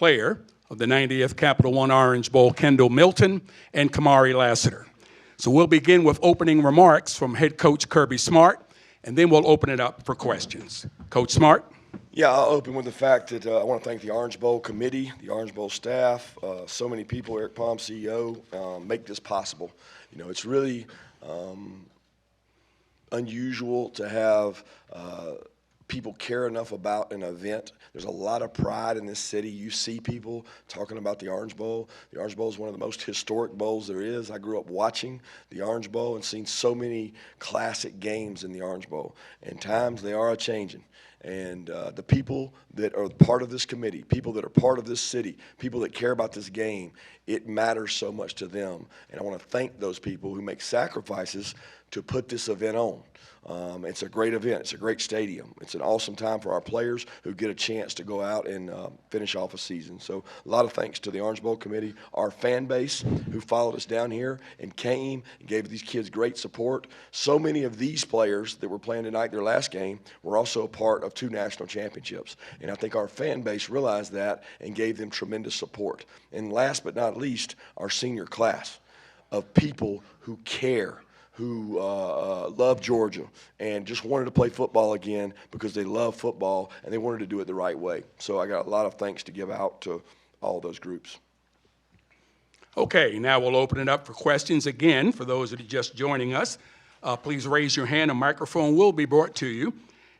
player of the 90th Capital One Orange Bowl, Kendall Milton, and Kamari Lassiter. So we'll begin with opening remarks from head coach Kirby Smart, and then we'll open it up for questions. Coach Smart? Yeah, I'll open with the fact that I want to thank the Orange Bowl committee, the Orange Bowl staff, so many people, Eric Palm, CEO, make this possible. You know, it's really unusual to have people care enough about an event. There's a lot of pride in this city. You see people talking about the Orange Bowl. The Orange Bowl is one of the most historic bowls there is. I grew up watching the Orange Bowl and seen so many classic games in the Orange Bowl. And times they are a-changing. And the people that are part of this committee, people that are part of this city, people that care about this game, it matters so much to them. And I want to thank those people who make sacrifices to put this event on. It's a great event. It's a great stadium. It's an awesome time for our players who get a chance to go out and finish off a season. So a lot of thanks to the Orange Bowl committee, our fan base who followed us down here and came and gave these kids great support. So many of these players that were playing tonight, their last game, were also a part of 2 national championships. And I think our fan base realized that and gave them tremendous support. And last but not least, our senior class of people who care, who love Georgia and just wanted to play football again because they love football and they wanted to do it the right way. So I got a lot of thanks to give out to all those groups. Okay, now we'll open it up for questions again. For those that are just joining us, please raise your hand. A microphone will be brought to you.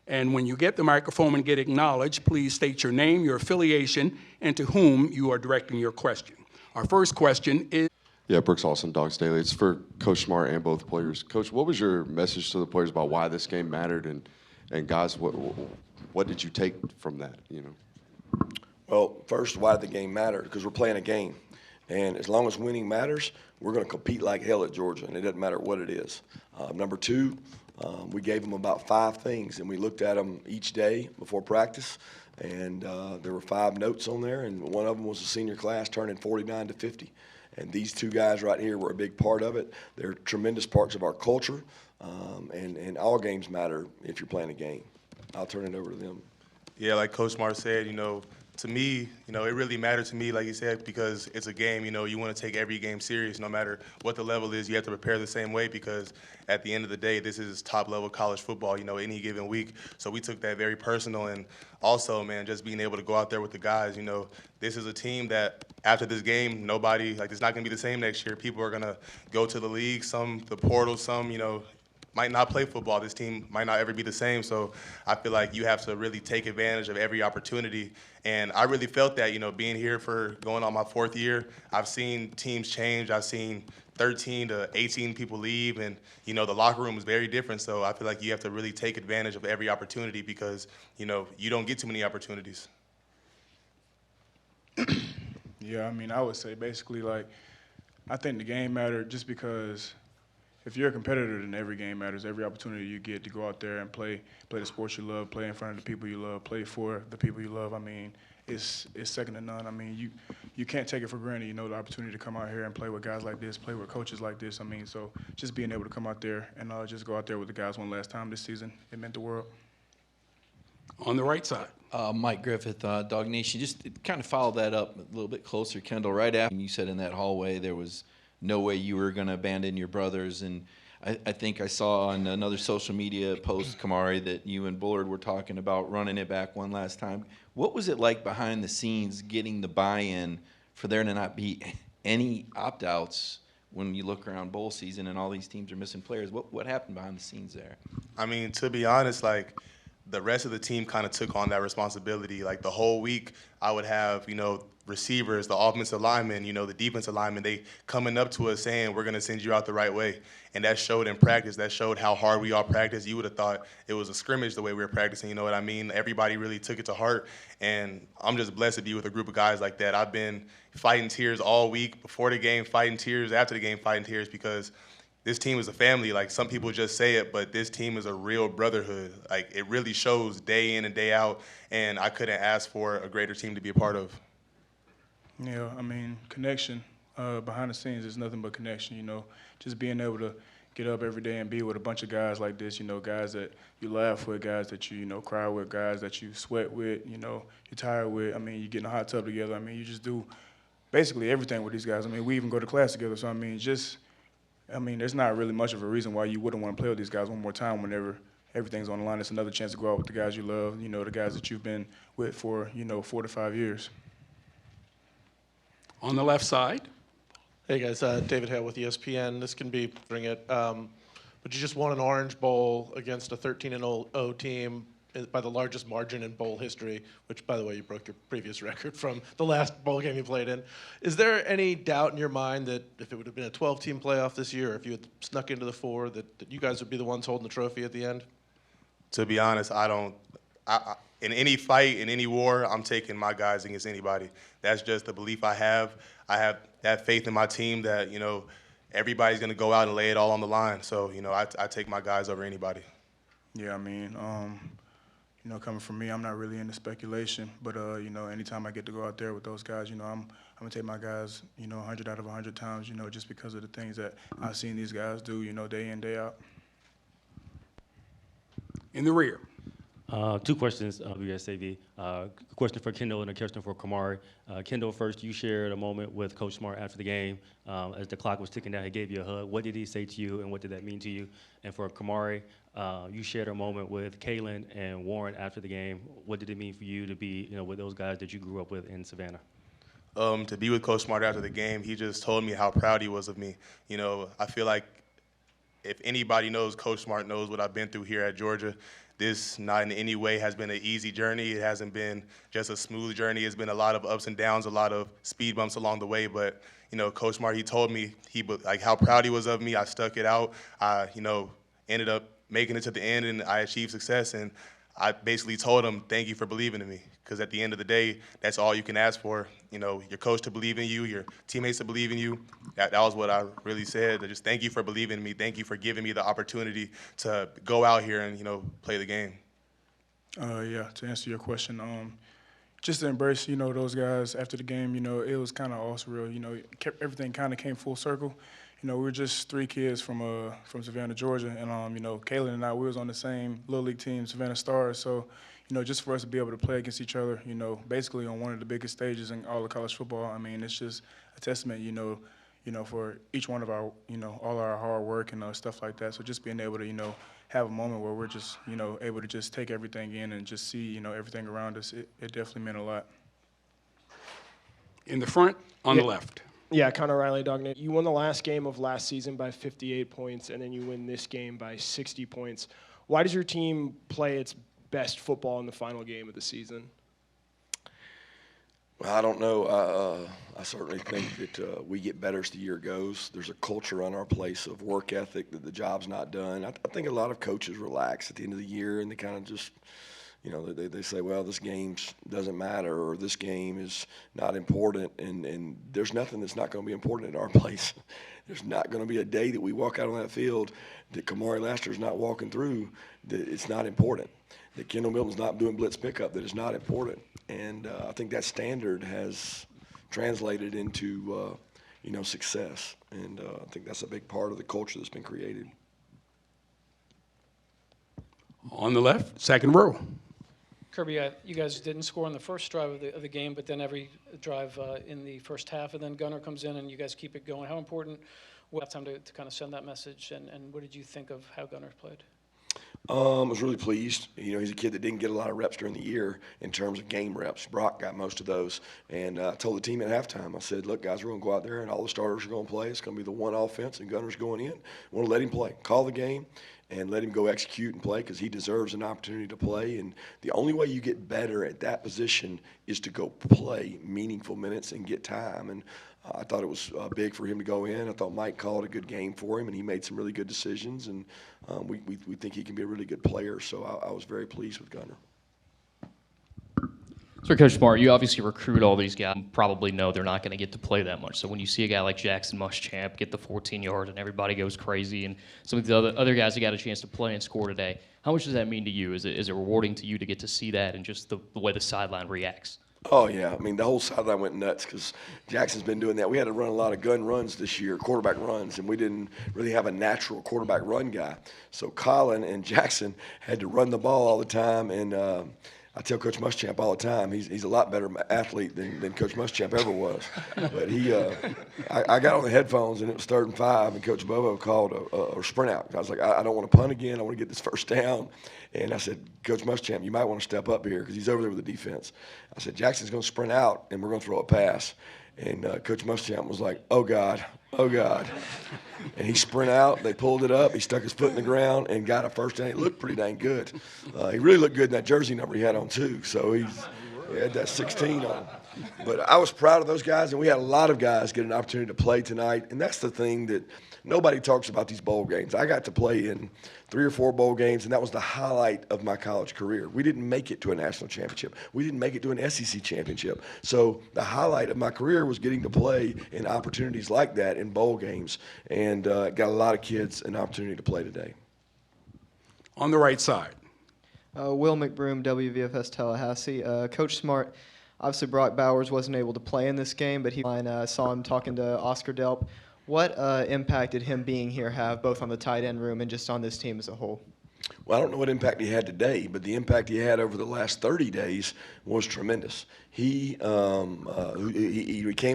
And when you get the microphone and get acknowledged, please state your name, your affiliation, and to whom you are directing your question. Our first question is... Yeah, Brooks Austin, Dogs Daily. It's for Coach Smart and both players. Coach, what was your message to the players about why this game mattered, and guys, what did you take from that? You know. Well, first, why did the game matter? Because we're playing a game, and as long as winning matters, we're going to compete like hell at Georgia, and it doesn't matter what it is. Number 2, we gave them about 5 things, and we looked at them each day before practice, and there were 5 notes on there, and one of them was the senior class turning 49 to 50. And these 2 guys right here were a big part of it. They're tremendous parts of our culture, and all games matter if you're playing a game. I'll turn it over to them. Yeah, like Coach Smart said, you know, to me, you know, it really mattered to me, like he said, because it's a game. You know, you want to take every game serious, no matter what the level is. You have to prepare the same way because at the end of the day, this is top-level college football, you know, any given week. So we took that very personal. And also, man, just being able to go out there with the guys, you know, this is a team that after this game, nobody, like, it's not going to be the same next year. People are going to go to the league, some the portal, some, you know, might not play football. This team might not ever be the same. So I feel like you have to really take advantage of every opportunity. And I really felt that, you know, being here for going on my 4th year, I've seen teams change. I've seen 13 to 18 people leave, and, you know, the locker room is very different. So I feel like you have to really take advantage of every opportunity because, you know, you don't get too many opportunities. Yeah, I mean, I would say basically, like, I think the game mattered just because if you're a competitor, then every game matters. Every opportunity you get to go out there and play the sports you love, play in front of the people you love, play for the people you love, I mean, it's second to none. I mean, you can't take it for granted, you know, the opportunity to come out here and play with guys like this, play with coaches like this. I mean, so just being able to come out there and just go out there with the guys one last time this season, it meant the world. On the right side. Mike Griffith, Dog Nation. Just kind of follow that up a little bit closer, Kendall. Right after you said in that hallway there was no way you were going to abandon your brothers. And I think I saw on another social media post, Kamari, that you and Bullard were talking about running it back one last time. What was it like behind the scenes getting the buy-in for there to not be any opt-outs when you look around bowl season and all these teams are missing players? What happened behind the scenes there? I mean, to be honest, like, the rest of the team kind of took on that responsibility. Like, the whole week, I would have, you know, receivers, the offensive linemen, you know, the defensive linemen, they coming up to us saying, we're going to send you out the right way. And that showed in practice. That showed how hard we all practiced. You would have thought it was a scrimmage the way we were practicing, you know what I mean? Everybody really took it to heart. And I'm just blessed to be with a group of guys like that. I've been fighting tears all week, before the game, fighting tears, after the game, fighting tears, because this team is a family. Like, some people just say it, but this team is a real brotherhood. Like, it really shows day in and day out, and I couldn't ask for a greater team to be a part of. Yeah, I mean, connection behind the scenes is nothing but connection, you know. Just being able to get up every day and be with a bunch of guys like this, guys that you laugh with, guys that you, cry with, guys that you sweat with, you're tired with. I mean, you get in a hot tub together. I mean, you just do basically everything with these guys. I mean, we even go to class together. So, I mean, there's not really much of a reason why you wouldn't want to play with these guys one more time whenever everything's on the line. It's another chance to go out with the guys you love, the guys that you've been with for, 4 to 5 years. On the left side. Hey guys, David Hale with ESPN. This can be bring it. But you just won an Orange Bowl against a 13-0 team by the largest margin in bowl history, which, by the way, you broke your previous record from the last bowl game you played in. Is there any doubt in your mind that if it would have been a 12-team playoff this year, or if you had snuck into the 4, that you guys would be the ones holding the trophy at the end? To be honest, I don't. In any fight, in any war, I'm taking my guys against anybody. That's just the belief I have. I have that faith in my team that, everybody's going to go out and lay it all on the line. So, I take my guys over anybody. Yeah, I mean, coming from me, I'm not really into speculation. But, anytime I get to go out there with those guys, I'm going to take my guys, 100 out of 100 times, just because of the things that I've seen these guys do, day in, day out. In the rear. 2 questions, BSAV. A question for Kendall and a question for Kamari. Kendall, first, you shared a moment with Coach Smart after the game. As the clock was ticking down, he gave you a hug. What did he say to you, and what did that mean to you? And for Kamari, you shared a moment with Kalen and Warren after the game. What did it mean for you to be, with those guys that you grew up with in Savannah? To be with Coach Smart after the game, he just told me how proud he was of me. I feel like if anybody knows, Coach Smart knows what I've been through here at Georgia. This not in any way has been an easy journey. It hasn't been just a smooth journey. It's been a lot of ups and downs, a lot of speed bumps along the way. But, Coach Smart, he told me how proud he was of me. I stuck it out. I, ended up making it to the end, and I achieved success. And I basically told him, thank you for believing in me. Because at the end of the day, that's all you can ask for. Your coach to believe in you, your teammates to believe in you. That was what I really said. Just thank you for believing in me. Thank you for giving me the opportunity to go out here and, play the game. Yeah, to answer your question, just to embrace, those guys after the game, it was kind of all surreal. Everything kind of came full circle. We were just 3 kids from Savannah, Georgia, and Kalen and I, we was on the same Little League team, Savannah Stars. So, just for us to be able to play against each other, basically on one of the biggest stages in all of college football, I mean, it's just a testament, for each one of our, all our hard work and stuff like that. So just being able to, have a moment where we're just, able to just take everything in and just see, everything around us, it definitely meant a lot. In the front, on the left. Yeah, Connor Riley, Dog Nation. You won the last game of last season by 58 points, and then you win this game by 60 points. Why does your team play its best football in the final game of the season? Well, I don't know. I certainly think that we get better as the year goes. There's a culture on our place of work ethic that the job's not done. I think a lot of coaches relax at the end of the year, and they kind of just, they say, well, this game doesn't matter, or this game is not important, and there's nothing that's not going to be important at our place. There's not going to be a day that we walk out on that field that Kamari Laster's not walking through that it's not important, that Kendall Milton's not doing blitz pickup that is not important. And I think that standard has translated into, success. And I think that's a big part of the culture that's been created. On the left, second row. Kirby, you guys didn't score on the first drive of the game, but then every drive in the first half, and then Gunnar comes in and you guys keep it going. How important was time to kind of send that message, and what did you think of how Gunnar played? I was really pleased. He's a kid that didn't get a lot of reps during the year in terms of game reps. Brock got most of those. And I told the team at halftime, I said, look, guys, we're going to go out there and all the starters are going to play. It's going to be the one offense, and Gunnar's going in. We want to let him play. Call the game and let him go execute and play because he deserves an opportunity to play. And the only way you get better at that position is to go play meaningful minutes and get time. And I thought it was big for him to go in. I thought Mike called a good game for him, and he made some really good decisions. And we think he can be a really good player. So I was very pleased with Gunnar. So, Coach Smart, you obviously recruit all these guys. You probably know they're not going to get to play that much. So when you see a guy like Jackson Muschamp get the 14 yards and everybody goes crazy, and some of the other guys that got a chance to play and score today, how much does that mean to you? Is it rewarding to you to get to see that and just the way the sideline reacts? Oh, yeah. I mean, the whole sideline went nuts because Jackson's been doing that. We had to run a lot of gun runs this year, quarterback runs, and we didn't really have a natural quarterback run guy. So Colin and Jackson had to run the ball all the time. And I tell Coach Muschamp all the time, he's a lot better athlete than Coach Muschamp ever was. But I got on the headphones, and it was 3rd and 5, and Coach Bobo called a sprint out. I was like, I don't want to punt again. I want to get this first down. And I said, Coach Muschamp, you might want to step up here because he's over there with the defense. I said, Jackson's going to sprint out, and we're going to throw a pass. And Coach Muschamp was like, oh, God, oh, God. And he sprint out. They pulled it up. He stuck his foot in the ground and got a first down. He looked pretty dang good. He really looked good in that jersey number he had on, too. So he had that 16 on. But I was proud of those guys, and we had a lot of guys get an opportunity to play tonight. And that's the thing that nobody talks about these bowl games. I got to play in 3 or 4 bowl games, and that was the highlight of my college career. We didn't make it to a national championship. We didn't make it to an SEC championship. So the highlight of my career was getting to play in opportunities like that in bowl games, and got a lot of kids an opportunity to play today. On the right side. Will McBroom, WVFS Tallahassee. Coach Smart, obviously Brock Bowers wasn't able to play in this game, but I saw him talking to Oscar Delp. What impact did him being here have, both on the tight end room and just on this team as a whole? Well, I don't know what impact he had today, but the impact he had over the last 30 days was tremendous. He came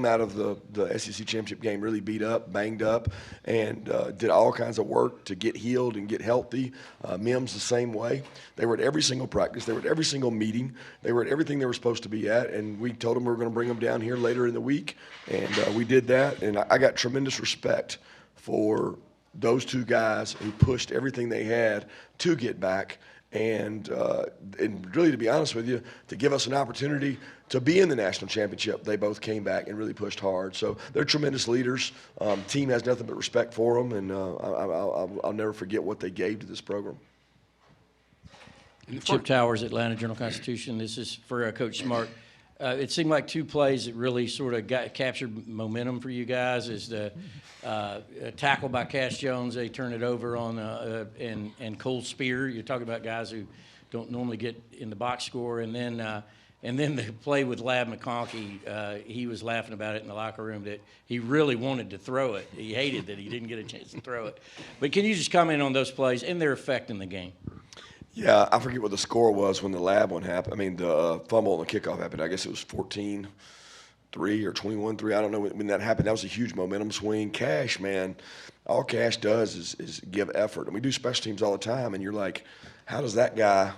out of the SEC championship game really beat up, banged up, and did all kinds of work to get healed and get healthy. Mims the same way. They were at every single practice. They were at every single meeting. They were at everything they were supposed to be at, and we told them we were going to bring them down here later in the week, and we did that, and I got tremendous respect for those 2 guys who pushed everything they had to get back and really, to be honest with you, to give us an opportunity to be in the national championship. They both came back and really pushed hard. So they're tremendous leaders. Team has nothing but respect for them, and I'll never forget what they gave to this program. Chip Towers, Atlanta Journal-Constitution. This is for Coach Smart. It seemed like 2 plays that really sort of captured momentum for you guys is the tackle by Cash Jones. They turn it over on and Cole Spear. You're talking about guys who don't normally get in the box score, and then the play with Lab McConkey. He was laughing about it in the locker room that he really wanted to throw it. He hated that he didn't get a chance to throw it. But can you just comment on those plays and their effect in the game? Yeah, I forget what the score was when the Lab one happened. I mean, the fumble and the kickoff happened. I guess it was 14-3 or 21-3. I don't know when that happened. That was a huge momentum swing. Cash, man, all Cash does is give effort. And we do special teams all the time, and you're like, how does that guy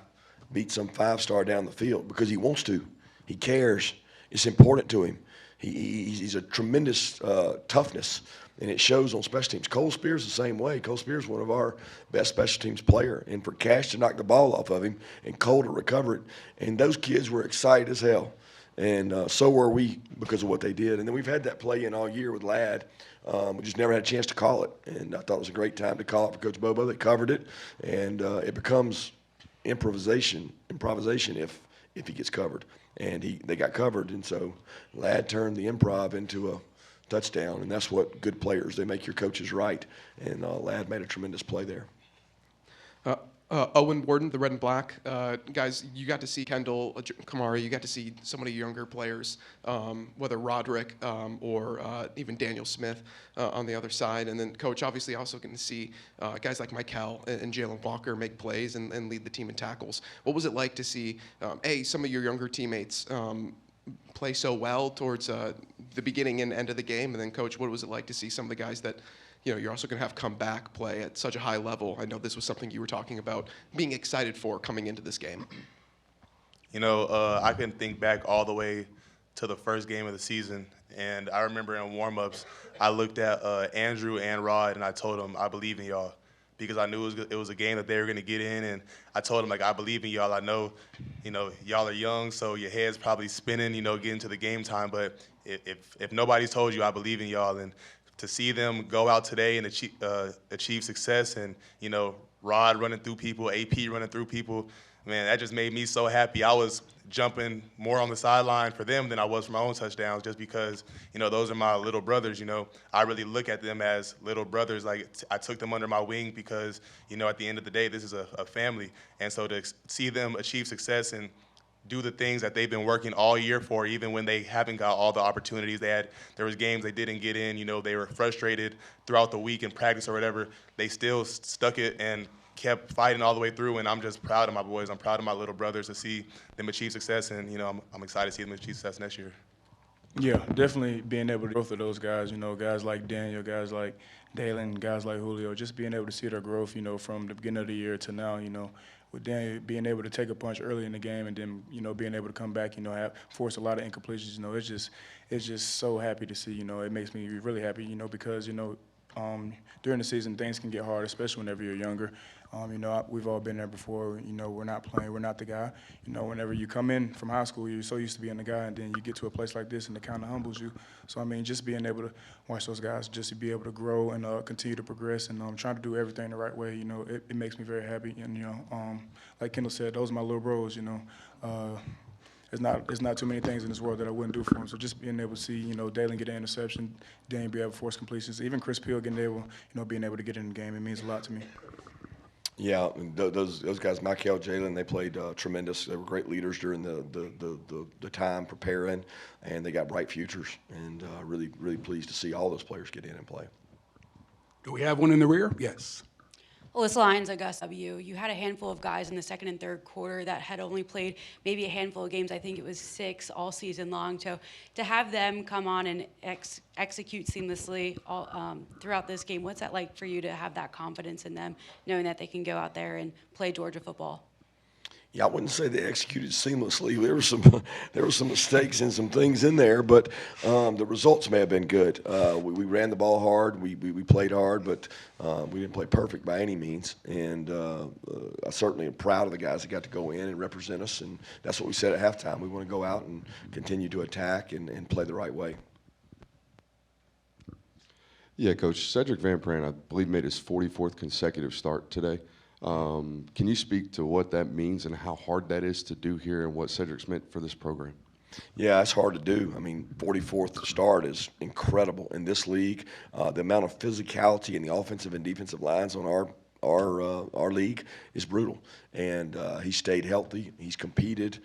beat some 5-star down the field? Because he wants to. He cares. It's important to him. He's a tremendous toughness, and it shows on special teams. Cole Spear's the same way. Cole Spear's one of our best special teams player, and for Cash to knock the ball off of him and Cole to recover it, and those kids were excited as hell, and so were we because of what they did. And then we've had that play in all year with Ladd. We just never had a chance to call it, and I thought it was a great time to call it for Coach Bobo. They covered it, and it becomes improvisation if he gets covered. And they got covered, and so Ladd turned the improv into a touchdown, and that's what good players, they make your coaches right, and Ladd made a tremendous play there. Owen Warden, the Red and Black. Guys, you got to see Kendall Kamara, you got to see some of the younger players, whether Roderick or even Daniel Smith on the other side. And then, Coach, obviously also getting to see guys like Mikel and Jalen Walker make plays and lead the team in tackles. What was it like to see, some of your younger teammates play so well towards the beginning and end of the game? And then, Coach, what was it like to see some of the guys that you're also going to have come back play at such a high level? I know this was something you were talking about being excited for coming into this game. I can think back all the way to the first game of the season, and I remember in warm-ups, I looked at Andrew and Rod, and I told them, I believe in y'all, because I knew it was a game that they were going to get in, and I told them, I believe in y'all. I know, y'all are young, so your head's probably spinning, getting to the game time, but if nobody's told you I believe in y'all, and to see them go out today and achieve success, and Rod running through people, AP running through people, man, that just made me so happy. I was jumping more on the sideline for them than I was for my own touchdowns, just because those are my little brothers. I really look at them as little brothers. Like, I took them under my wing because at the end of the day, this is a family, and so to see them achieve success and do the things that they've been working all year for, even when they haven't got all the opportunities. There was games they didn't get in. You know, they were frustrated throughout the week in practice or whatever. They still stuck it and kept fighting all the way through, and I'm just proud of my boys. I'm proud of my little brothers to see them achieve success, and, you know, I'm excited to see them achieve success next year. Yeah, definitely being able to growth of those guys, you know, guys like Daniel, guys like Dalen, guys like Julio, just being able to see their growth, you know, from the beginning of the year to now, you know, with Daniel being able to take a punch early in the game and then, you know, being able to come back, you know, force a lot of incompletions, you know, it's just so happy to see, you know, it makes me really happy, you know, because, you know, during the season things can get hard, especially whenever you're younger. You know, we've all been there before. You know, we're not playing, we're not the guy. You know, whenever you come in from high school, you're so used to being the guy, and then you get to a place like this, and it kind of humbles you. So, I mean, just being able to watch those guys, just to be able to grow and continue to progress, and trying to do everything the right way, you know, it makes me very happy. And, you know, like Kendall said, those are my little bros, you know. There's not too many things in this world that I wouldn't do for him. So just being able to see, you know, Dalen get an interception, Daniel be able to force completions, even Chris Peel being able to get in the game, it means a lot to me. Yeah, those guys, Michael, Jalen, they played tremendous. They were great leaders during the time preparing, and they got bright futures. And really pleased to see all those players get in and play. Do we have one in the rear? Yes. Alyssa Lyons, Augusta W. You had a handful of guys in the second and third quarter that had only played maybe a handful of games. I think it was 6 all season long. So to have them come on and execute seamlessly throughout this game, what's that like for you to have that confidence in them, knowing that they can go out there and play Georgia football? Yeah, I wouldn't say they executed seamlessly. There were some mistakes and some things in there, but the results may have been good. We ran the ball hard, we played hard, but we didn't play perfect by any means. And I certainly am proud of the guys that got to go in and represent us. And that's what we said at halftime. We want to go out and continue to attack and play the right way. Yeah, Coach, Cedric Van Pran, I believe, made his 44th consecutive start today. Can you speak to what that means and how hard that is to do here and what Cedric's meant for this program? Yeah, it's hard to do. I mean, 44th start is incredible in this league. The amount of physicality in the offensive and defensive lines on our league is brutal. And he stayed healthy. He's competed.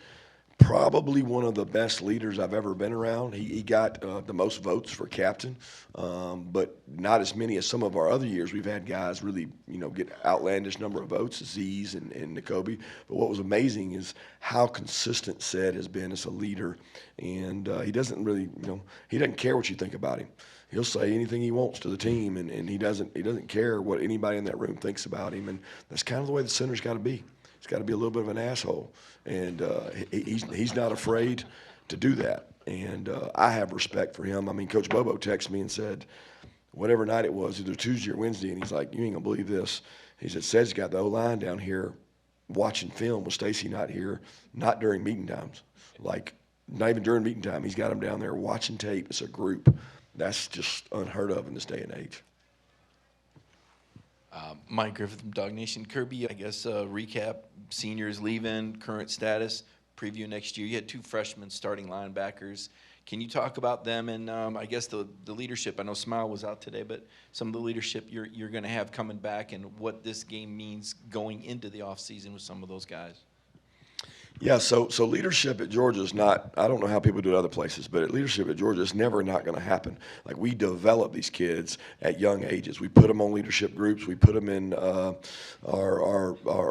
Probably one of the best leaders I've ever been around. He got the most votes for captain, but not as many as some of our other years. We've had guys really, you know, get outlandish number of votes, Aziz and N'Kobe. But what was amazing is how consistent Ced has been as a leader, and he doesn't really, you know, he doesn't care what you think about him. He'll say anything he wants to the team, and he doesn't care what anybody in that room thinks about him, and that's kind of the way the center's got to be. He's got to be a little bit of an asshole, and he's not afraid to do that. And I have respect for him. I mean, Coach Bobo texted me and said, whatever night it was, either Tuesday or Wednesday, and he's like, you ain't gonna believe this. He said, Ced's got the O-line down here watching film with Stacy not here, not during meeting times. Like, not even during meeting time. He's got them down there watching tape as a group. That's just unheard of in this day and age. Mike Griffith from Dog Nation. Kirby, I guess recap, seniors leaving, current status, preview next year. You had 2 freshmen starting linebackers. Can you talk about them and I guess the leadership? I know Smile was out today, but some of the leadership you're going to have coming back and what this game means going into the offseason with some of those guys. Yeah, so leadership at Georgia is not, I don't know how people do it other places, but leadership at Georgia is never not going to happen. Like, we develop these kids at young ages. We put them on leadership groups. We put them in our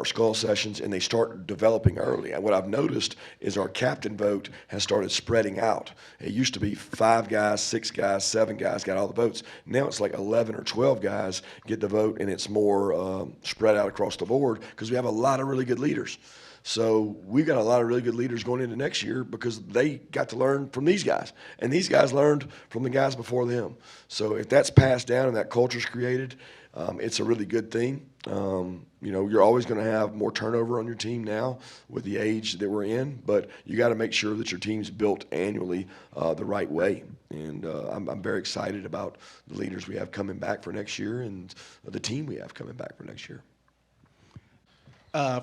skull sessions, and they start developing early. And what I've noticed is our captain vote has started spreading out. It used to be 5 guys, 6 guys, 7 guys got all the votes. Now it's like 11 or 12 guys get the vote, and it's more spread out across the board because we have a lot of really good leaders. So we've got a lot of really good leaders going into next year because they got to learn from these guys. And these guys learned from the guys before them. So if that's passed down and that culture's created, it's a really good thing. You know, you're always going to have more turnover on your team now with the age that we're in, but you got to make sure that your team's built annually the right way. And I'm very excited about the leaders we have coming back for next year and the team we have coming back for next year.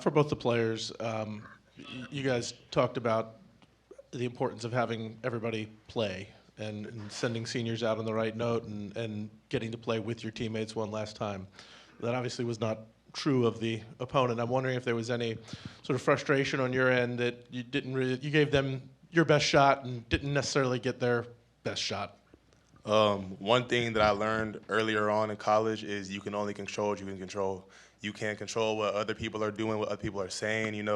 For both the players, you guys talked about the importance of having everybody play and sending seniors out on the right note and getting to play with your teammates one last time. That obviously was not true of the opponent. I'm wondering if there was any sort of frustration on your end that you gave them your best shot and didn't necessarily get their best shot. One thing that I learned earlier on in college is you can only control what you can control. You can't control what other people are doing, what other people are saying.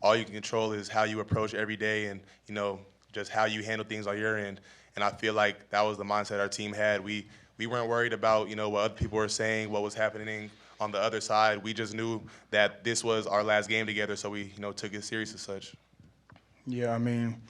All you can control is how you approach every day and, just how you handle things on your end. And I feel like that was the mindset our team had. We weren't worried about, what other people were saying, what was happening on the other side. We just knew that this was our last game together, so we, took it serious as such. Yeah, I mean,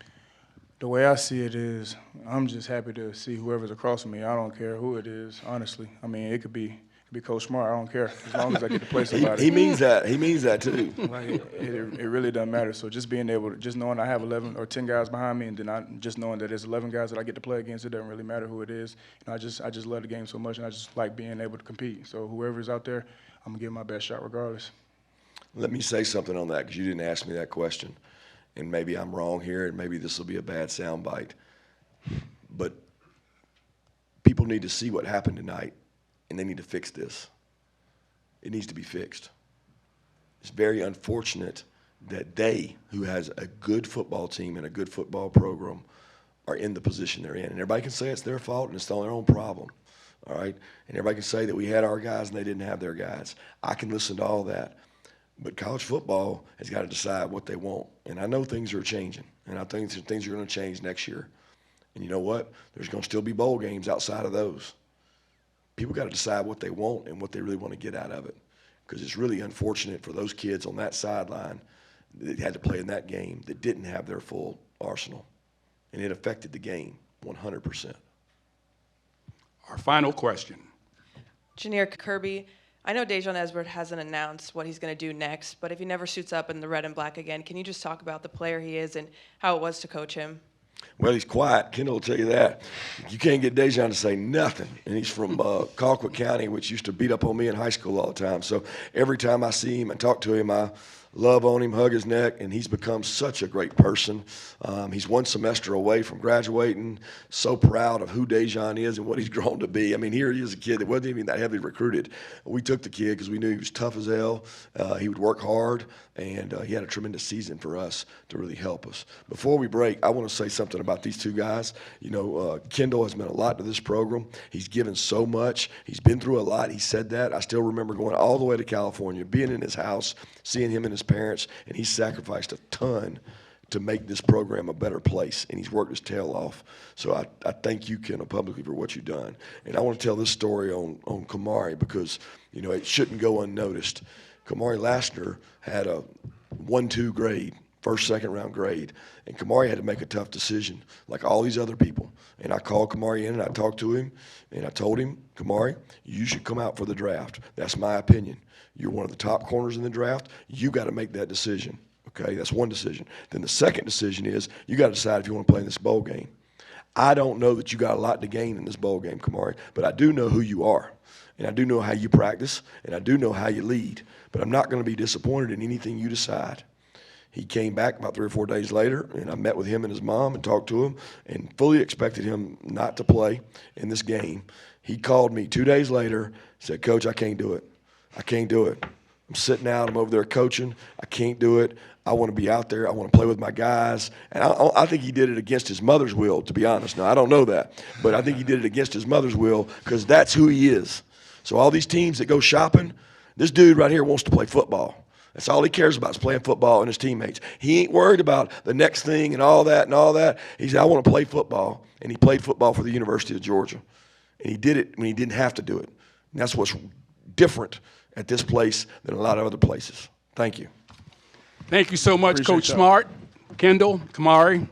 the way I see it is I'm just happy to see whoever's across from me. I don't care who it is, honestly. I mean, it could be Coach Smart. I don't care as long as I get to play somebody. He means that. He means that too. Like, it really doesn't matter. So just being able to, just knowing I have 11 or 10 guys behind me, and then just knowing that there's 11 guys that I get to play against, it doesn't really matter who it is. I just love the game so much, and I just like being able to compete. So whoever's out there, I'm gonna give my best shot regardless. Let me say something on that because you didn't ask me that question, and maybe I'm wrong here, and maybe this will be a bad soundbite. But people need to see what happened tonight, and they need to fix this. It needs to be fixed. It's very unfortunate that they, who has a good football team and a good football program, are in the position they're in. And everybody can say it's their fault and it's their own problem, all right? And everybody can say that we had our guys and they didn't have their guys. I can listen to all that. But college football has got to decide what they want. And I know things are changing, and I think things are going to change next year. And you know what? There's going to still be bowl games outside of those. People got to decide what they want and what they really want to get out of it, because it's really unfortunate for those kids on that sideline that had to play in that game that didn't have their full arsenal, and it affected the game 100%. Our final question. Junior Kirby, I know Dejon Esbert hasn't announced what he's going to do next, but if he never suits up in the red and black again, can you just talk about the player he is and how it was to coach him? Well, he's quiet. Kendall will tell you that. You can't get Dejon to say nothing. And he's from Colquitt County, which used to beat up on me in high school all the time. So every time I see him and talk to him, I love on him, hug his neck, and he's become such a great person. He's one semester away from graduating. So proud of who Dejon is and what he's grown to be. I mean, here he is, a kid that wasn't even that heavily recruited. We took the kid because we knew he was tough as hell. He would work hard, and he had a tremendous season for us to really help us. Before we break, I want to say something about these two guys. Kendall has meant a lot to this program. He's given so much. He's been through a lot. He said that. I still remember going all the way to California, being in his house, seeing him and his parents, and he sacrificed a ton to make this program a better place, and he's worked his tail off. So I thank you, Kendall, publicly for what you've done. And I want to tell this story on Kamari because, it shouldn't go unnoticed. Kamari Lassner had a 1-2 grade, first, second round grade, and Kamari had to make a tough decision like all these other people. And I called Kamari in and I talked to him, and I told him, Kamari, you should come out for the draft. That's my opinion. You're one of the top corners in the draft. You got to make that decision, okay? That's one decision. Then the second decision is you got to decide if you want to play in this bowl game. I don't know that you got a lot to gain in this bowl game, Kamari, but I do know who you are, and I do know how you practice, and I do know how you lead, but I'm not going to be disappointed in anything you decide. He came back about 3 or 4 days later, and I met with him and his mom and talked to him and fully expected him not to play in this game. He called me 2 days later, said, Coach, I can't do it. I can't do it. I'm sitting out. I'm over there coaching. I can't do it. I want to be out there. I want to play with my guys. And I think he did it against his mother's will, to be honest. Now, I don't know that, but I think he did it against his mother's will because that's who he is. So all these teams that go shopping, this dude right here wants to play football. That's all he cares about is playing football and his teammates. He ain't worried about the next thing and all that and all that. He said, I want to play football. And he played football for the University of Georgia. And he did it when he didn't have to do it. And that's what's different at this place than a lot of other places. Thank you. Thank you so much, Appreciate Coach y'all. Smart, Kendall, Kamari.